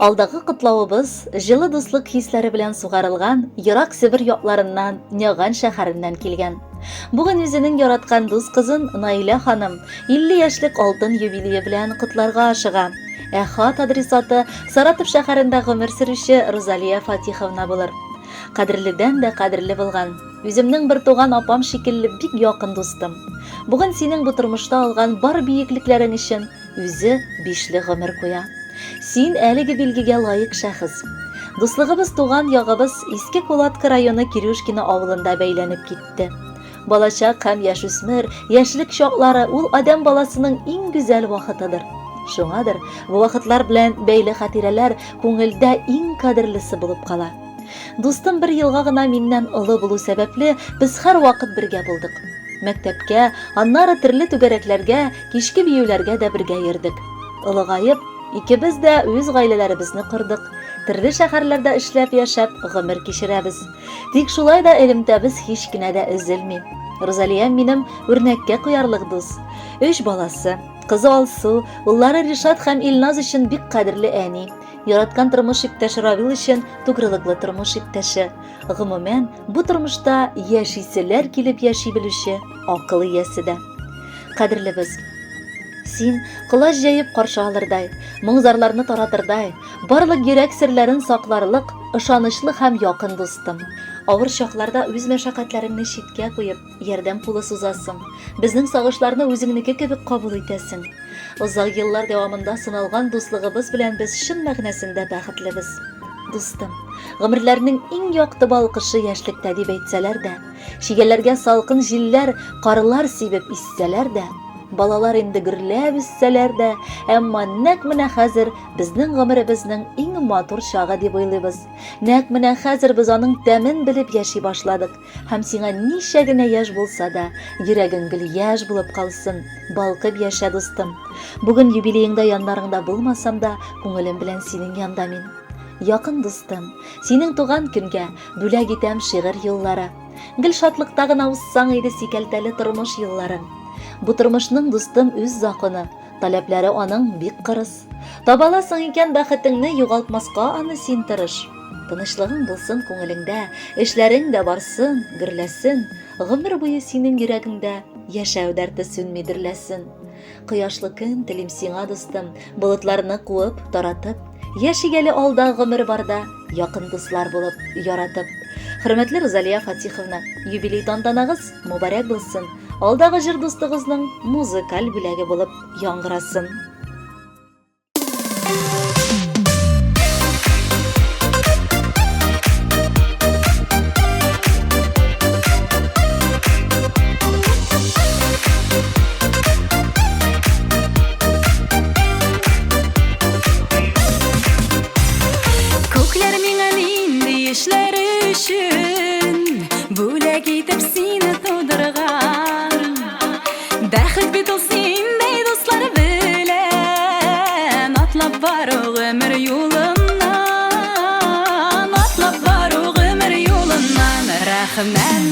Алдагы кытлавыбыз җылы дуслык хисләре белән сугарылган ерак Сибир якларыннан Няган шәһәреннән килгән. Бүген үзенең яраткан дус кызын Наилә ханым 50 яшьлек алтын юбилее белән котларга ашыга. Хат адресаты Саратов шәһәрендә гомер сөрүче Розалия Фатиховна булыр. Кадерледән дә кадерле булган. Үземнең бер туган апам шикелле бик якын дустым. Бүген синең бу тормышта алган бар биеклекләрең өчен үзе бишле гомер куя. Син әлеге билгегә лайык шәхес. Дуслыгыбыз туган ягыбыз Иске Кулатка районы Кирюшкина авылында бәйләнеп китте. Балачак һәм яшүсмер, яшьлек чаклары ул адәм баласының иң гүзәл вакытыдыр. Шуңадыр, бу вакытлар белән бәйле хатирәләр күңелдә иң кадерлесе булып кала. Дустым бер елга гына миннән олы булу сәбәпле без һәр вакыт бергә булдык. Мәктәпкә, аннары төрле түгәрәкләргә, кичке биюләргә дә бергә йөрдек. Олыгаеп, икебез дә үз гаиләләребезне кордык. Төрле шәһәрләрдә эшләп яшәп гомер кичерәбез. Тик шулай да элемтәбез һич кенә дә өзелми. Розалия минем үрнәккә куярлык дус. 3 баласы, кызы Алсу, уллары Ришат һәм Илназ өчен бик кадерле әни. Яраткан тормыш иптәше Равил өчен тугрылыклы тормыш иптәше. Гомумән, бу тормышта яшиселәр килеп яши белүче акыл иясе дә. Кадерлебез, син кылач җәеп каршы алырдай, моңзарларны таратырдай, барлык йөрәк серләрен сакларлык, ышанычлы һәм якын дустым. Авыр чакларда үз мәшәкатьләреңне читкә куеп, ярдәм кулы сузасың. Безнең сагышларны үзеңнеке кебек кабул итәсең. Озак еллар дәвамында сыналган дуслыгыбыз белән без чын мәгънәсендә бәхетлебез. Дустым, гомерләрнең иң якты балкышы яшьлектә дип әйтсәләр дә, шигәләргә салкын җилләр, карлар сибеп иссәләр дә, балалар инде гөрләп үссәләр дә, әмма нәкъ менә хәзер безнең гомеребезнең иң матур чагы дип уйлыйбыз. Нәкъ менә хәзер без аның тәмен белеп яши башладык. Һәм сиңа ничә генә яшь булса да, йөрәгең гел яшь булып калсын. Балкып яшә, дустым. Бүген юбилееңдә яннарыңда булмасам да, күңелем белән синең янда мин. Якын дустым, синең туган көнгә бүләк итәм шигырь юллары. Гел шатлыкта гына уссаң иде сикәлтәле тормыш юлларың. Бу тормышның дустым үз законы, таләпләре аның бик кырыс. Табаласың икән бәхетеңне югалтмаска аны син тырыш. Тынычлыгың булсын күңелеңдә, эшләрең дә барсын, гөрләсен. Гомер буе синең йөрәгеңдә яшәү дәрте сүнми дөрләсен. Кояшлы көн телим сиңа, дустым, болытларны куып, таратып, яшигәле алда гомер барда, якын дуслар булып яратып. Хөрмәтле Розалия Фатиховна, юбилей тантанагыз мубарәк булсын. Алдагы җыр дустыгызның музыкаль бүләге булып яңгырасын. Күкләр миңа нинди эшләр өчен бүләк итеп сине тудырган. Бәхет бит ул синдәй дуслар белән атлап бару гомер юлыннан, атлап бару гомер юлыннан. Рәхмәт